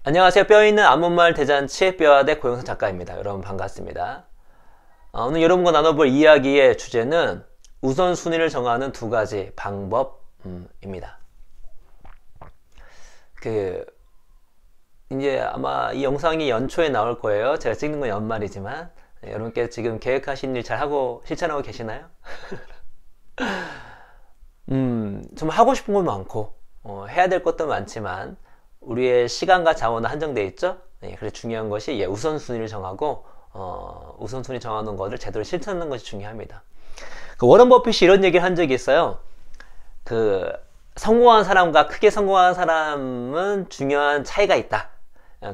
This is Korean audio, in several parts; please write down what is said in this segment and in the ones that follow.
안녕하세요. 뼈있는 아무말 대잔치 뼈아대 고영선 작가입니다. 여러분 반갑습니다. 오늘 여러분과 나눠볼 이야기의 주제는 우선순위를 정하는 두 가지 방법입니다. 이제 아마 이 영상이 연초에 나올 거예요. 제가 찍는 건 연말이지만 여러분께 지금 계획하신 일 잘 하고 실천하고 계시나요? 좀 하고 싶은 건 많고 해야 될 것도 많지만 우리의 시간과 자원은 한정되어 있죠. 그래서 중요한 것이 우선순위를 정하고 우선순위 정하는 것을 제대로 실천하는 것이 중요합니다. 워런 버핏이 이런 얘기를 한 적이 있어요. 성공한 사람과 크게 성공한 사람은 중요한 차이가 있다.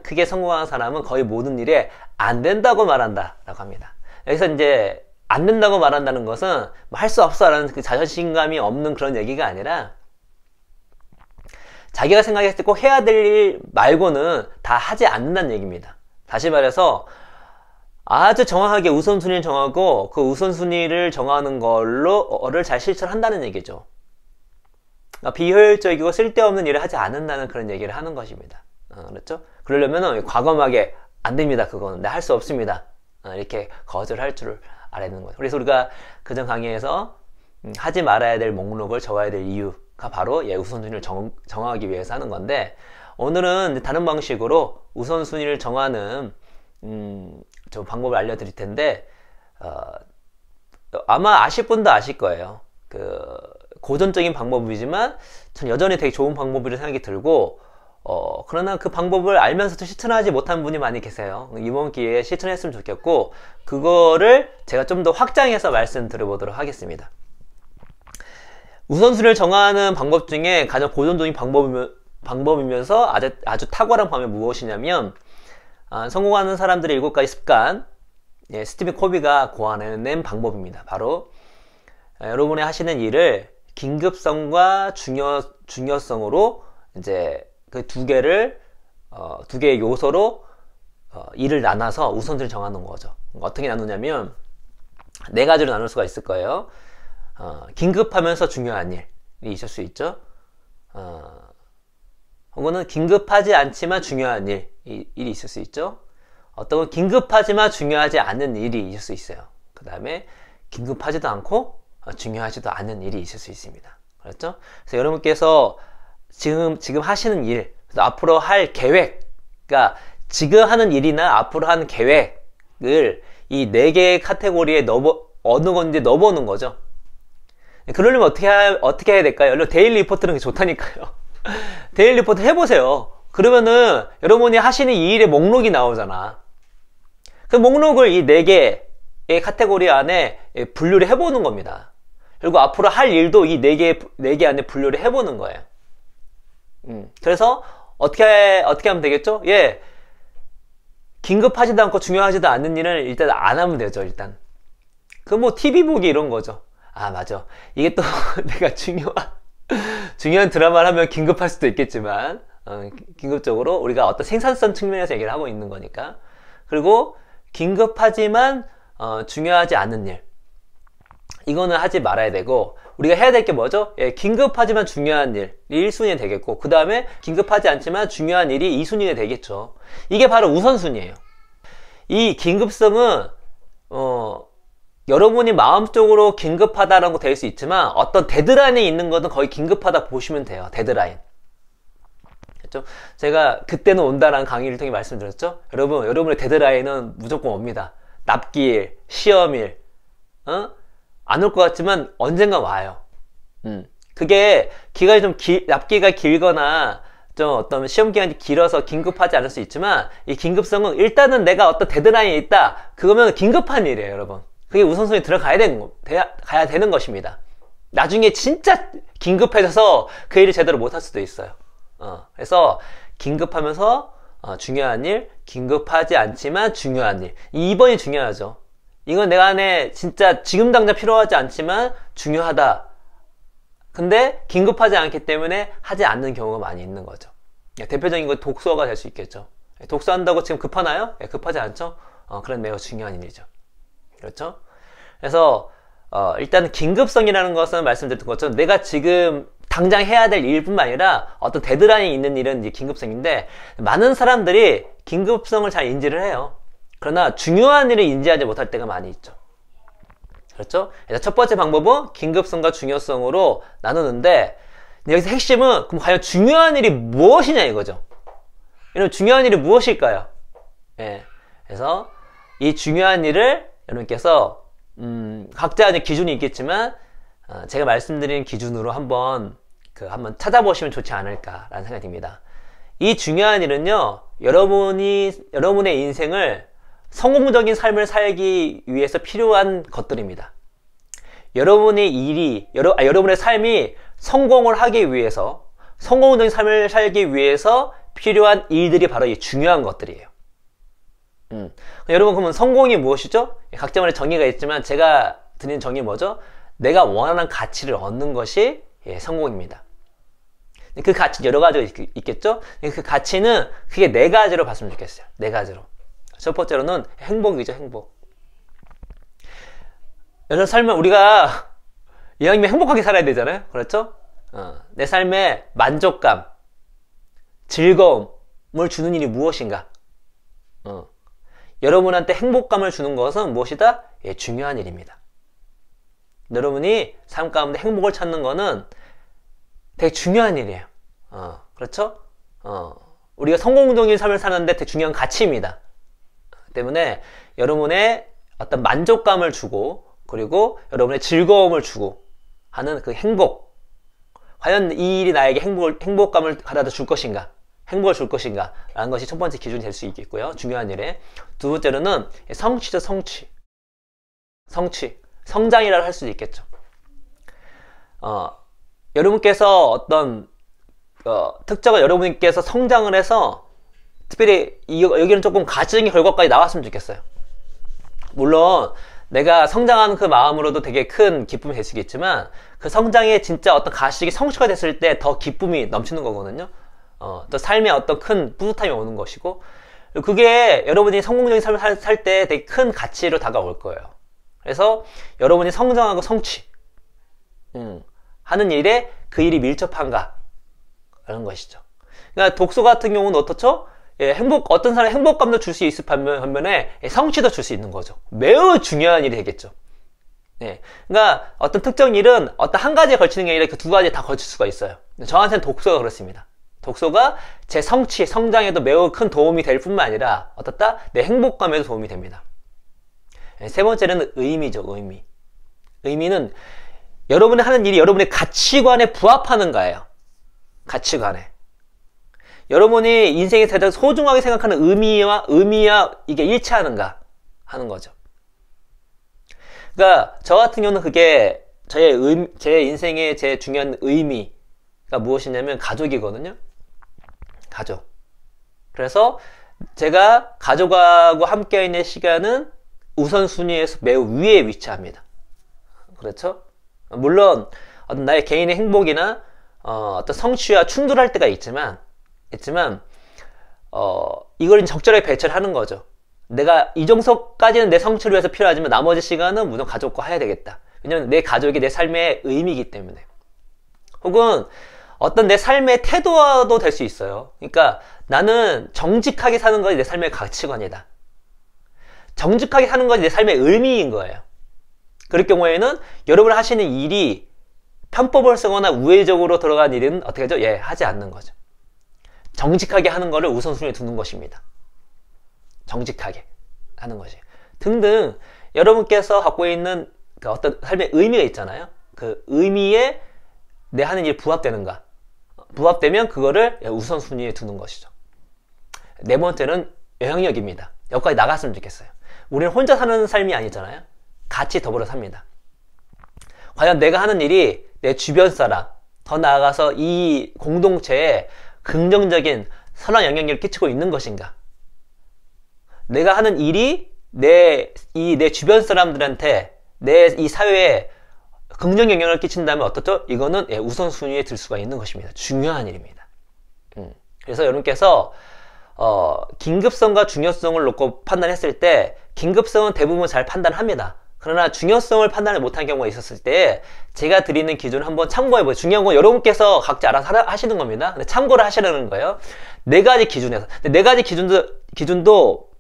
크게 성공한 사람은 거의 모든 일에 안 된다고 말한다 라고 합니다. 여기서 이제 안 된다고 말한다는 것은 할 수 없어 라는 그 자존심감이 없는 그런 얘기가 아니라 자기가 생각했을 때 꼭 해야 될 일 말고는 다 하지 않는다는 얘기입니다. 다시 말해서 아주 정확하게 우선순위를 정하고 그 우선순위를 정하는 걸로를 잘 실천한다는 얘기죠. 비효율적이고 쓸데없는 일을 하지 않는다는 그런 얘기를 하는 것입니다. 그렇죠? 그러려면 과감하게 안 됩니다. 그거는 할 수 없습니다. 이렇게 거절할 줄을 알아야 되는 거예요. 그래서 우리가 그전 강의에서 하지 말아야 될 목록을 적어야 될 이유가 바로 우선순위를 정하기 위해서 하는 건데, 오늘은 다른 방식으로 우선순위를 정하는 좀 방법을 알려드릴 텐데, 아마 아실 분도 아실 거예요. 고전적인 방법이지만 전 여전히 되게 좋은 방법이라는 생각이 들고, 그러나 그 방법을 알면서도 실천하지 못한 분이 많이 계세요. 이번 기회에 실천했으면 좋겠고, 그거를 제가 좀 더 확장해서 말씀드려보도록 하겠습니다. 우선순위를 정하는 방법 중에 가장 고전적인 방법이면서 아주 탁월한 방법이 무엇이냐면, 성공하는 사람들의 7가지 습관, 스티븐 코비가 고안해낸 방법입니다. 바로 여러분이 하시는 일을 긴급성과 중요성으로 이제 그 두 개의 요소로 일을 나눠서 우선순위를 정하는 거죠. 어떻게 나누냐면 4가지로 나눌 수가 있을 거예요. 긴급하면서 중요한 일이 있을 수 있죠. 혹은 긴급하지 않지만 중요한 일이 있을 수 있죠. 어떤 건 긴급하지만 중요하지 않은 일이 있을 수 있어요. 그 다음에 긴급하지도 않고 중요하지도 않은 일이 있을 수 있습니다. 그렇죠? 그래서 여러분께서 지금 하시는 일, 앞으로 할 계획, 그러니까 지금 하는 일이나 앞으로 하는 계획을 이 4개의 카테고리에 어느 건지 넣어보는 거죠. 그러려면 어떻게 해야 될까요? 여러분 데일리 리포트는 좋다니까요. 데일리 리포트 해보세요. 그러면은 여러분이 하시는 이 일의 목록이 나오잖아. 그 목록을 이 4개의 카테고리 안에 분류를 해보는 겁니다. 그리고 앞으로 할 일도 이 4개 안에 분류를 해보는 거예요. 그래서 어떻게 하면 되겠죠? 긴급하지도 않고 중요하지도 않는 일은 일단 안 하면 되죠. 일단 TV 보기 이런 거죠. 맞아. 이게 또 내가 중요한 드라마를 하면 긴급할 수도 있겠지만, 긴급적으로 우리가 어떤 생산성 측면에서 얘기를 하고 있는 거니까. 그리고 긴급하지만 중요하지 않은 일, 이거는 하지 말아야 되고, 우리가 해야 될 게 뭐죠? 긴급하지만 중요한 일이 1순위에 되겠고, 그 다음에 긴급하지 않지만 중요한 일이 2순위에 되겠죠. 이게 바로 우선순위예요. 이 긴급성은 여러분이 마음적으로 긴급하다라고 될 수 있지만, 어떤 데드라인에 있는 것은 거의 긴급하다 보시면 돼요. 데드라인. 그렇죠? 제가 그때는 온다라는 강의를 통해 말씀드렸죠? 여러분의 데드라인은 무조건 옵니다. 납기일, 시험일, 안 올 것 같지만 언젠가 와요. 그게 기간이 납기가 길거나 좀 어떤 시험 기간이 길어서 긴급하지 않을 수 있지만, 이 긴급성은 일단은 내가 어떤 데드라인이 있다, 그거면 긴급한 일이에요. 여러분, 그게 우선순위에 들어가야 되는 것입니다. 나중에 진짜 긴급해져서 그 일을 제대로 못할 수도 있어요. 그래서 긴급하면서 중요한 일, 긴급하지 않지만 중요한 일, 2번이 중요하죠. 이건 내가 안에 진짜 지금 당장 필요하지 않지만 중요하다. 근데 긴급하지 않기 때문에 하지 않는 경우가 많이 있는 거죠. 대표적인 건 독서가 될 수 있겠죠. 독서한다고 지금 급하나요? 급하지 않죠? 그런 매우 중요한 일이죠. 그렇죠? 그래서 일단 긴급성이라는 것은 말씀드렸던 것처럼 내가 지금 당장 해야 될 일뿐만 아니라 어떤 데드라인이 있는 일은 이제 긴급성인데, 많은 사람들이 긴급성을 잘 인지를 해요. 그러나 중요한 일을 인지하지 못할 때가 많이 있죠. 그렇죠? 그래서 첫 번째 방법은 긴급성과 중요성으로 나누는데, 여기서 핵심은 그럼 과연 중요한 일이 무엇이냐 이거죠. 여러분, 중요한 일이 무엇일까요? 예. 그래서 이 중요한 일을 여러분께서 각자의 기준이 있겠지만 제가 말씀드린 기준으로 한번 찾아보시면 좋지 않을까라는 생각이 듭니다. 이 중요한 일은요, 여러분의 인생을 성공적인 삶을 살기 위해서 필요한 것들입니다. 여러분의 삶이 성공을 하기 위해서, 성공적인 삶을 살기 위해서 필요한 일들이 바로 이 중요한 것들이에요. 여러분, 그러면 성공이 무엇이죠? 각자만의 정의가 있지만 제가 드린 정의 뭐죠? 내가 원하는 가치를 얻는 것이 성공입니다. 그 가치 여러 가지가 있겠죠? 그 가치는 크게 네 가지로 봤으면 좋겠어요. 네 가지로. 첫 번째로는 행복이죠, 행복. 여러분, 삶은 우리가 이왕이면 행복하게 살아야 되잖아요? 그렇죠? 내 삶에 만족감, 즐거움을 주는 일이 무엇인가? 여러분한테 행복감을 주는 것은 무엇이다? 중요한 일입니다. 여러분이 삶 가운데 행복을 찾는 것은 되게 중요한 일이에요. 그렇죠? 우리가 성공적인 삶을 사는데 되게 중요한 가치입니다. 때문에 여러분의 어떤 만족감을 주고, 그리고 여러분의 즐거움을 주고 하는 그 행복, 과연 이 일이 나에게 행복감을 가져다 줄 것인가, 행복을 줄 것인가 라는 것이 첫 번째 기준이 될 수 있겠고요. 중요한 일에. 두 번째로는 성취죠. 성취. 성장이라고 할 수도 있겠죠. 여러분께서 어떤 특정한 여러분께서 성장을 해서 특별히 여기는 조금 가치적인 결과까지 나왔으면 좋겠어요. 물론 내가 성장하는 그 마음으로도 되게 큰 기쁨이 될 수 있겠지만, 그 성장에 진짜 어떤 가치적인 성취가 됐을 때 더 기쁨이 넘치는 거거든요. 또 삶에 어떤 큰 뿌듯함이 오는 것이고, 그게 여러분이 성공적인 삶을 살 때 되게 큰 가치로 다가올 거예요. 그래서 여러분이 성장하고 성취 하는 일에 그 일이 밀접한가 라는 것이죠. 그러니까 독서 같은 경우는 어떻죠? 어떤 사람이 행복감도 줄 수 있을 반면에 성취도 줄 수 있는 거죠. 매우 중요한 일이 되겠죠. 그러니까 어떤 특정 일은 어떤 한 가지에 걸치는 게 아니라 그 두 가지에 다 걸칠 수가 있어요. 저한테는 독서가 그렇습니다. 독서가 제 성장에도 매우 큰 도움이 될 뿐만 아니라 어떻다? 내 행복감에도 도움이 됩니다. 세 번째는 의미죠. 의미는 여러분이 하는 일이 여러분의 가치관에 부합하는가예요. 가치관에. 여러분이 인생에 가장 소중하게 생각하는 의미와 이게 일치하는가 하는 거죠. 그러니까 저 같은 경우는 그게 제 인생의 제 중요한 의미가 무엇이냐면 가족이거든요. 가족. 그래서 제가 가족하고 함께 있는 시간은 우선순위에서 매우 위에 위치합니다. 그렇죠? 물론 어떤 나의 개인의 행복이나 어떤 성취와 충돌할 때가 있지만 이걸 적절하게 배치를 하는 거죠. 내가 이 정도까지는 내 성취를 위해서 필요하지만 나머지 시간은 무조건 가족과 해야 되겠다. 왜냐면 내 가족이 내 삶의 의미이기 때문에. 혹은 어떤 내 삶의 태도도 될 수 있어요. 그러니까 나는 정직하게 사는 것이 내 삶의 가치관이다. 정직하게 사는 것이 내 삶의 의미인 거예요. 그럴 경우에는 여러분이 하시는 일이 편법을 쓰거나 우회적으로 들어간 일은 어떻게 하죠? 하지 않는 거죠. 정직하게 하는 것을 우선순위에 두는 것입니다. 정직하게 하는 것이. 등등 여러분께서 갖고 있는 그 어떤 삶의 의미가 있잖아요. 그 의미에 내 하는 일이 부합되는가. 부합되면 그거를 우선순위에 두는 것이죠. 네 번째는 영향력입니다. 여기까지 나갔으면 좋겠어요. 우리는 혼자 사는 삶이 아니잖아요. 같이 더불어 삽니다. 과연 내가 하는 일이 내 주변 사람, 더 나아가서 이 공동체에 긍정적인 선한 영향력을 끼치고 있는 것인가? 내가 하는 일이 내 주변 사람들한테 이 사회에 긍정 영향을 끼친다면 어떻죠? 이거는 우선순위에 들 수가 있는 것입니다. 중요한 일입니다. 그래서 여러분께서 긴급성과 중요성을 놓고 판단했을 때 긴급성은 대부분 잘 판단합니다. 그러나 중요성을 판단을 못한 경우가 있었을 때 제가 드리는 기준을 한번 참고해보세요. 중요한 건 여러분께서 각자 알아서 하시는 겁니다. 근데 참고를 하시라는 거예요. 네 가지 기준에서. 네 가지 기준도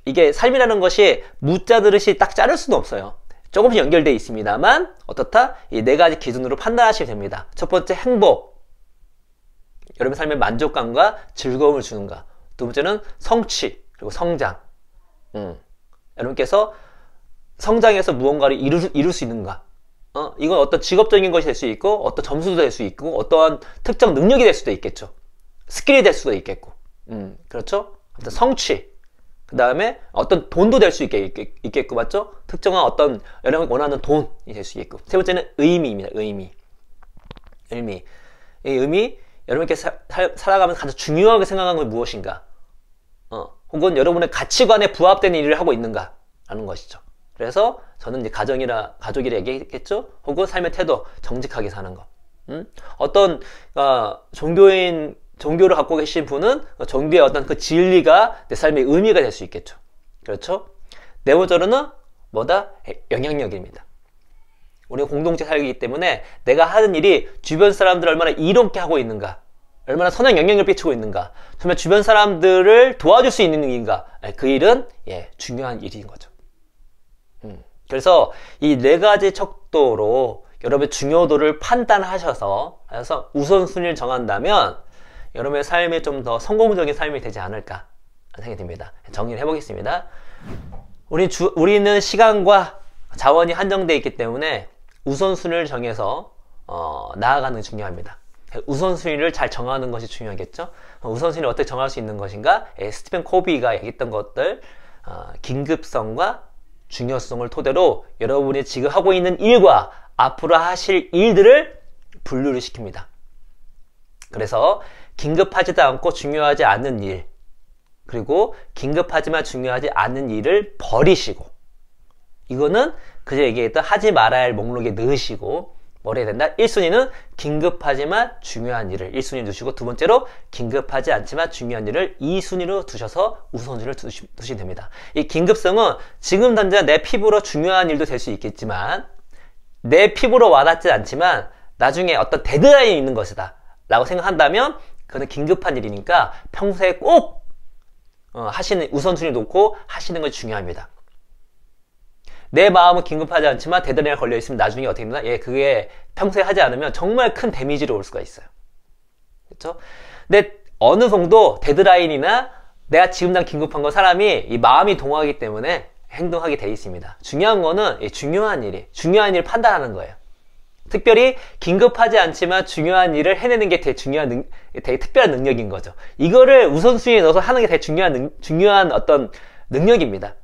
이게 삶이라는 것이 무자 들으시 딱 자를 수는 없어요. 조금씩 연결되어 있습니다만 어떻다? 이 네 가지 기준으로 판단하시면 됩니다. 첫 번째 행복. 여러분의 삶의 만족감과 즐거움을 주는가. 두 번째는 성취 그리고 성장. 여러분께서 성장해서 무언가를 이룰 수 있는가. 이건 어떤 직업적인 것이 될 수 있고 어떤 점수도 될 수 있고 어떠한 특정 능력이 될 수도 있겠죠. 스킬이 될 수도 있겠고. 그렇죠? 아무튼 성취. 그 다음에 어떤 돈도 될 수 있겠고, 맞죠? 특정한 어떤 여러분이 원하는 돈이 될 수 있겠고. 세 번째는 의미입니다. 의미. 이 의미, 여러분께서 살아가면서 가장 중요하게 생각하는 건 무엇인가? 혹은 여러분의 가치관에 부합되는 일을 하고 있는가? 라는 것이죠. 그래서 저는 이제 가족이라 얘기했겠죠? 혹은 삶의 태도, 정직하게 사는 거. 어떤, 종교를 갖고 계신 분은 종교의 어떤 그 진리가 내 삶의 의미가 될 수 있겠죠. 그렇죠? 네 번째로는 뭐다? 영향력입니다. 우리가 공동체 살기 때문에 내가 하는 일이 주변 사람들을 얼마나 이롭게 하고 있는가, 얼마나 선한 영향력을 끼치고 있는가, 정말 주변 사람들을 도와줄 수 있는 일인가, 그 일은 중요한 일인 거죠. 그래서 이 네 가지 척도로 여러분의 중요도를 판단하셔서 우선순위를 정한다면 여러분의 삶이 좀 더 성공적인 삶이 되지 않을까 생각이 듭니다. 정리를 해보겠습니다. 우리는 시간과 자원이 한정되어 있기 때문에 우선순위를 정해서 나아가는 게 중요합니다. 우선순위를 잘 정하는 것이 중요하겠죠. 우선순위를 어떻게 정할 수 있는 것인가? 스티븐 코비가 얘기했던 것들, 긴급성과 중요성을 토대로 여러분이 지금 하고 있는 일과 앞으로 하실 일들을 분류를 시킵니다. 그래서 긴급하지도 않고 중요하지 않은 일, 그리고 긴급하지만 중요하지 않은 일을 버리시고, 이거는 그저 얘기했던 하지 말아야 할 목록에 넣으시고, 뭘 해야 된다? 1순위는 긴급하지만 중요한 일을 1순위 두시고, 두 번째로 긴급하지 않지만 중요한 일을 2순위로 두셔서 우선순위를 두시면 됩니다. 이 긴급성은 지금 당장 내 피부로 중요한 일도 될 수 있겠지만, 내 피부로 와닿지 않지만 나중에 어떤 데드라인이 있는 것이다 라고 생각한다면 그건 긴급한 일이니까 평소에 꼭 하시는 우선순위 놓고 하시는 것이 중요합니다. 내 마음은 긴급하지 않지만 데드라인에 걸려 있으면 나중에 어떻게 됩니까? 그게 평소에 하지 않으면 정말 큰 데미지로 올 수가 있어요. 그렇죠? 근데 어느 정도 데드라인이나 내가 지금 당 긴급한 건 사람이 이 마음이 동하기 때문에 행동하게 돼 있습니다. 중요한 거는 중요한 일을 판단하는 거예요. 특별히 긴급하지 않지만 중요한 일을 해내는 게 되게 특별한 능력인 거죠. 이거를 우선순위에 넣어서 하는 게 되게 중요한 어떤 능력입니다.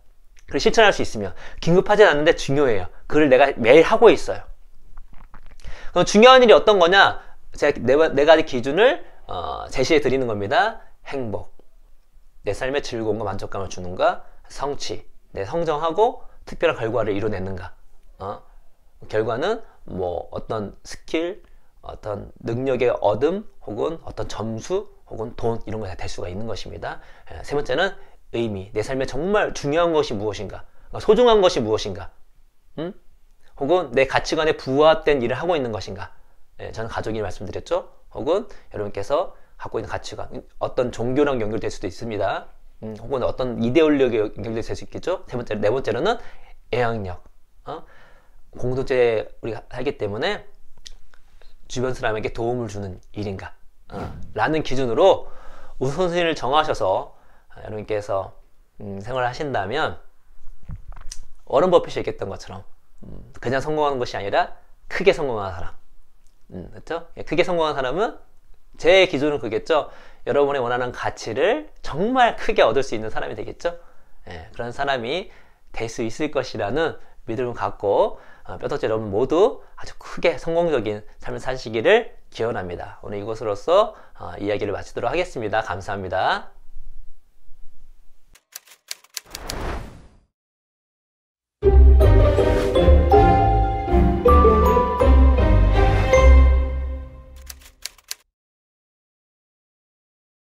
그걸 실천할 수 있으면. 긴급하지 않은데 중요해요. 그걸 내가 매일 하고 있어요. 그럼 중요한 일이 어떤 거냐? 제가 네 가지 기준을 제시해 드리는 겁니다. 행복, 내 삶의 즐거움과 만족감을 주는가, 성취, 내 성장하고 특별한 결과를 이뤄내는가. 결과는 뭐 어떤 스킬, 어떤 능력의 얻음, 혹은 어떤 점수, 혹은 돈, 이런 것이 될 수가 있는 것입니다. 세 번째는 의미, 내 삶에 정말 중요한 것이 무엇인가, 소중한 것이 무엇인가, 혹은 내 가치관에 부합된 일을 하고 있는 것인가. 저는 가족이 말씀드렸죠. 혹은 여러분께서 갖고 있는 가치관, 어떤 종교랑 연결될 수도 있습니다. 혹은 어떤 이데올로기에 연결될 수 있겠죠. 네 번째로는 영향력. 공동체 우리가 하기 때문에 주변 사람에게 도움을 주는 일인가 라는 기준으로 우선순위를 정하셔서 여러분께서 생활을 하신다면 워런 버핏이 얘기했던 것처럼 그냥 성공하는 것이 아니라 크게 성공하는 사람, 그렇죠? 크게 성공하는 사람은 제 기준은 그겠죠. 여러분의 원하는 가치를 정말 크게 얻을 수 있는 사람이 되겠죠. 그런 사람이 될 수 있을 것이라는 믿음을 갖고 뼈터치 여러분 모두 아주 크게 성공적인 삶을 사시기를 기원합니다. 오늘 이것으로써 이야기를 마치도록 하겠습니다. 감사합니다.